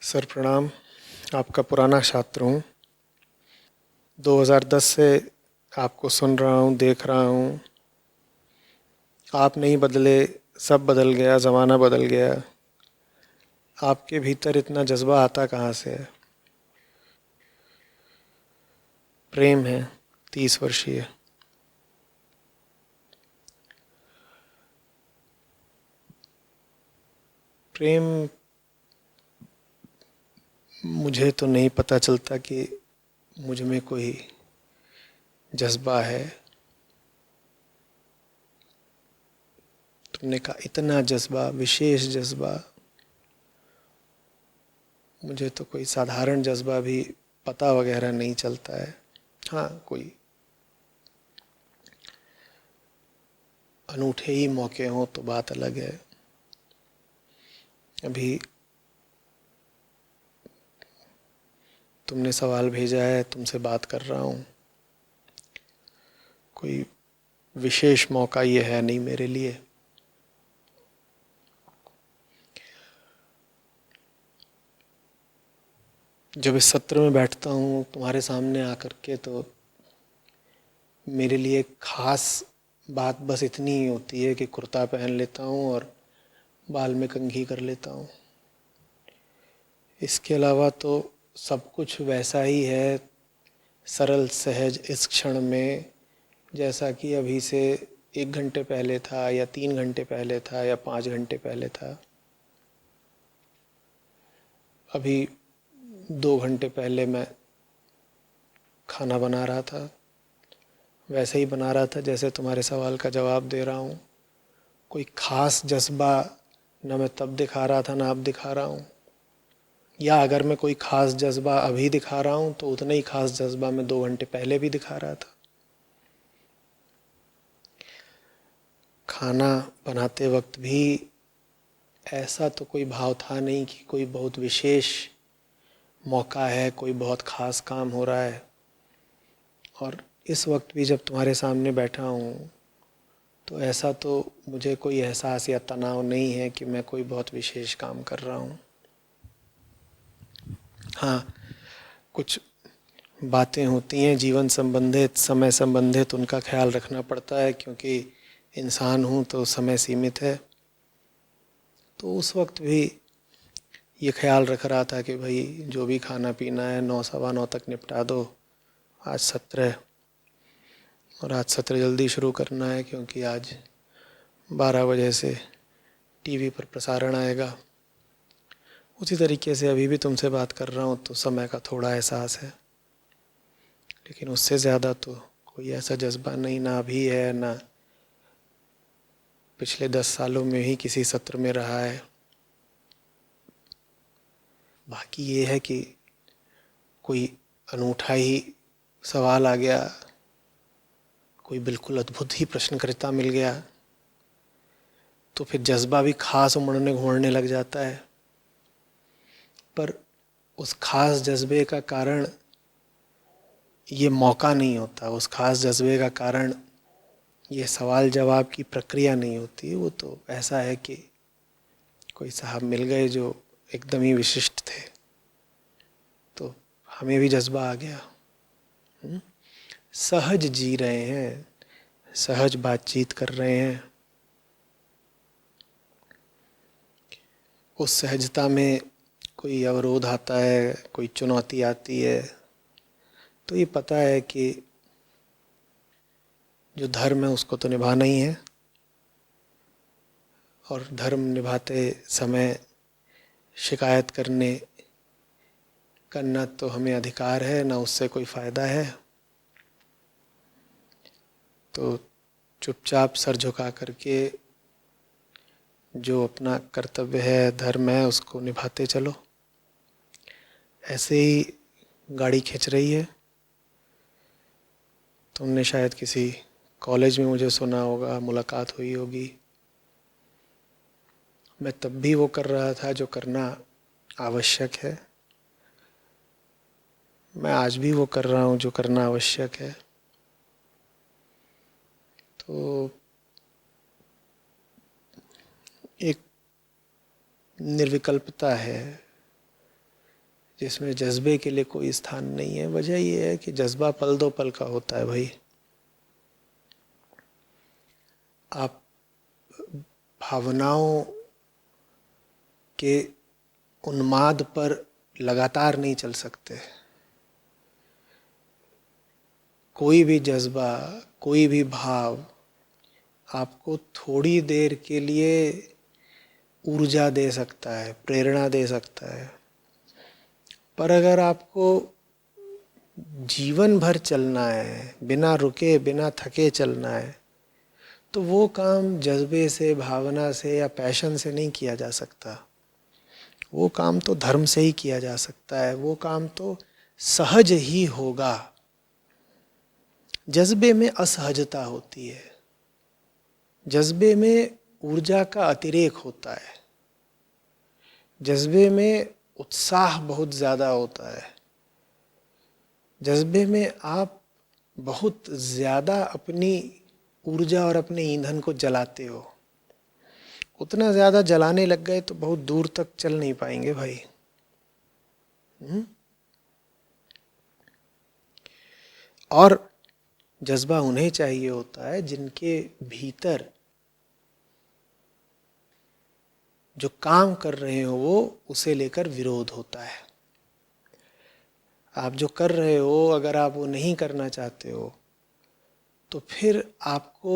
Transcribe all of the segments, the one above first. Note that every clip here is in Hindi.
सर प्रणाम। आपका पुराना छात्र हूँ। 2010 से आपको सुन रहा हूँ, देख रहा हूँ। आप नहीं बदले, सब बदल गया, ज़माना बदल गया। आपके भीतर इतना जज्बा आता कहाँ से है? प्रेम है 30 वर्षीय। प्रेम मुझे तो नहीं पता चलता कि मुझ में कोई जज्बा है। तुमने कहा इतना जज्बा, विशेष जज्बा। मुझे तो कोई साधारण जज्बा भी पता वगैरह नहीं चलता है। हाँ, कोई अनूठे ही मौके हों तो बात अलग है। अभी तुमने सवाल भेजा है, तुमसे बात कर रहा हूँ। कोई विशेष मौका ये है नहीं मेरे लिए। जब इस सत्र में बैठता हूँ तुम्हारे सामने आकर के, तो मेरे लिए खास बात बस इतनी ही होती है कि कुर्ता पहन लेता हूँ और बाल में कंघी कर लेता हूँ। इसके अलावा तो सब कुछ वैसा ही है, सरल सहज इस क्षण में, जैसा कि अभी से 1 घंटे पहले था, या 3 घंटे पहले था, या 5 घंटे पहले था। अभी 2 घंटे पहले मैं खाना बना रहा था, वैसे ही बना रहा था जैसे तुम्हारे सवाल का जवाब दे रहा हूँ। कोई ख़ास जज्बा न मैं तब दिखा रहा था ना अब दिखा रहा हूँ। या अगर मैं कोई ख़ास जज्बा अभी दिखा रहा हूँ तो उतना ही ख़ास जज्बा मैं 2 घंटे पहले भी दिखा रहा था। खाना बनाते वक्त भी ऐसा तो कोई भाव था नहीं कि कोई बहुत विशेष मौका है, कोई बहुत ख़ास काम हो रहा है। और इस वक्त भी जब तुम्हारे सामने बैठा हूँ तो ऐसा तो मुझे कोई एहसास या तनाव नहीं है कि मैं कोई बहुत विशेष काम कर रहा हूँ। हाँ, कुछ बातें होती हैं जीवन संबंधित, समय संबंधित, उनका ख्याल रखना पड़ता है क्योंकि इंसान हूँ तो समय सीमित है। तो उस वक्त भी ये ख्याल रख रहा था कि भाई जो भी खाना पीना है 9 सवा 9 तक निपटा दो। आज सत्र है और आज सत्र जल्दी शुरू करना है क्योंकि आज 12 बजे से टीवी पर प्रसारण आएगा। उसी तरीके से अभी भी तुमसे बात कर रहा हूँ तो समय का थोड़ा एहसास है, लेकिन उससे ज़्यादा तो कोई ऐसा जज्बा नहीं, ना अभी है ना पिछले 10 सालों में ही किसी सत्र में रहा है। बाकी ये है कि कोई अनूठा ही सवाल आ गया, कोई बिल्कुल अद्भुत ही प्रश्नकर्ता मिल गया तो फिर जज्बा भी खास उमड़ने घोड़ने लग जाता है। पर उस खास जज्बे का कारण ये मौका नहीं होता, उस खास जज्बे का कारण ये सवाल जवाब की प्रक्रिया नहीं होती। वो तो ऐसा है कि कोई साहब मिल गए जो एकदम ही विशिष्ट थे, तो हमें भी जज्बा आ गया। सहज जी रहे हैं, सहज बातचीत कर रहे हैं। उस सहजता में कोई अवरोध आता है, कोई चुनौती आती है, तो ये पता है कि जो धर्म है उसको तो निभाना ही है। और धर्म निभाते समय शिकायत करना तो हमें अधिकार है, ना उससे कोई फ़ायदा है। तो चुपचाप सर झुका करके जो अपना कर्तव्य है, धर्म है, उसको निभाते चलो। ऐसे ही गाड़ी खिंच रही है। तुमने शायद किसी कॉलेज में मुझे सुना होगा, मुलाकात हुई होगी। मैं तब भी वो कर रहा था जो करना आवश्यक है, मैं आज भी वो कर रहा हूँ जो करना आवश्यक है। तो एक निर्विकल्पता है, जिसमें जज्बे के लिए कोई स्थान नहीं है। वजह यह है कि जज्बा पल दो पल का होता है भाई। आप भावनाओं के उन्माद पर लगातार नहीं चल सकते। कोई भी जज्बा, कोई भी भाव आपको थोड़ी देर के लिए ऊर्जा दे सकता है, प्रेरणा दे सकता है, पर अगर आपको जीवन भर चलना है, बिना रुके बिना थके चलना है, तो वो काम जज्बे से, भावना से या पैशन से नहीं किया जा सकता। वो काम तो धर्म से ही किया जा सकता है। वो काम तो सहज ही होगा। जज्बे में असहजता होती है, जज्बे में ऊर्जा का अतिरेक होता है, जज्बे में उत्साह बहुत ज़्यादा होता है, जज्बे में आप बहुत ज़्यादा अपनी ऊर्जा और अपने ईंधन को जलाते हो। उतना ज़्यादा जलाने लग गए तो बहुत दूर तक चल नहीं पाएंगे भाई। और जज्बा उन्हें चाहिए होता है जिनके भीतर जो काम कर रहे हो वो उसे लेकर विरोध होता है। आप जो कर रहे हो, अगर आप वो नहीं करना चाहते हो तो फिर आपको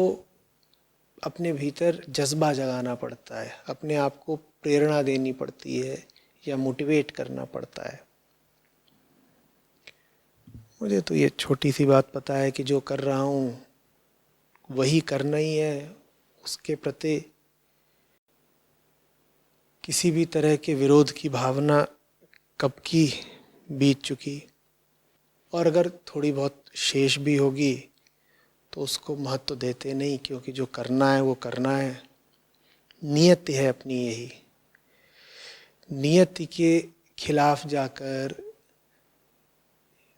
अपने भीतर जज्बा जगाना पड़ता है, अपने आप को प्रेरणा देनी पड़ती है या मोटिवेट करना पड़ता है। मुझे तो ये छोटी सी बात पता है कि जो कर रहा हूँ वही करना ही है। उसके प्रति किसी भी तरह के विरोध की भावना कब की बीत चुकी, और अगर थोड़ी बहुत शेष भी होगी तो उसको महत्व देते नहीं, क्योंकि जो करना है वो करना है। नियत है अपनी यही। नियति के खिलाफ जाकर,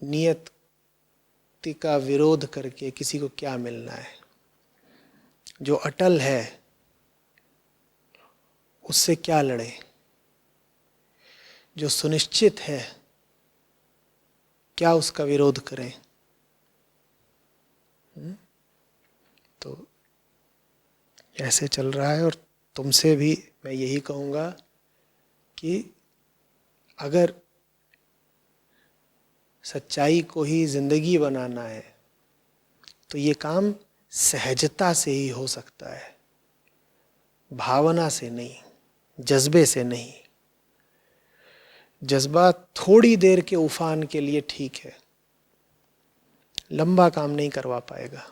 नियति का विरोध करके किसी को क्या मिलना है। जो अटल है उससे क्या लड़े, जो सुनिश्चित है क्या उसका विरोध करें। तो ऐसे चल रहा है। और तुमसे भी मैं यही कहूँगा कि अगर सच्चाई को ही जिंदगी बनाना है तो ये काम सहजता से ही हो सकता है, भावना से नहीं, जज्बे से नहीं। जज्बा थोड़ी देर के उफान के लिए ठीक है, लंबा काम नहीं करवा पाएगा।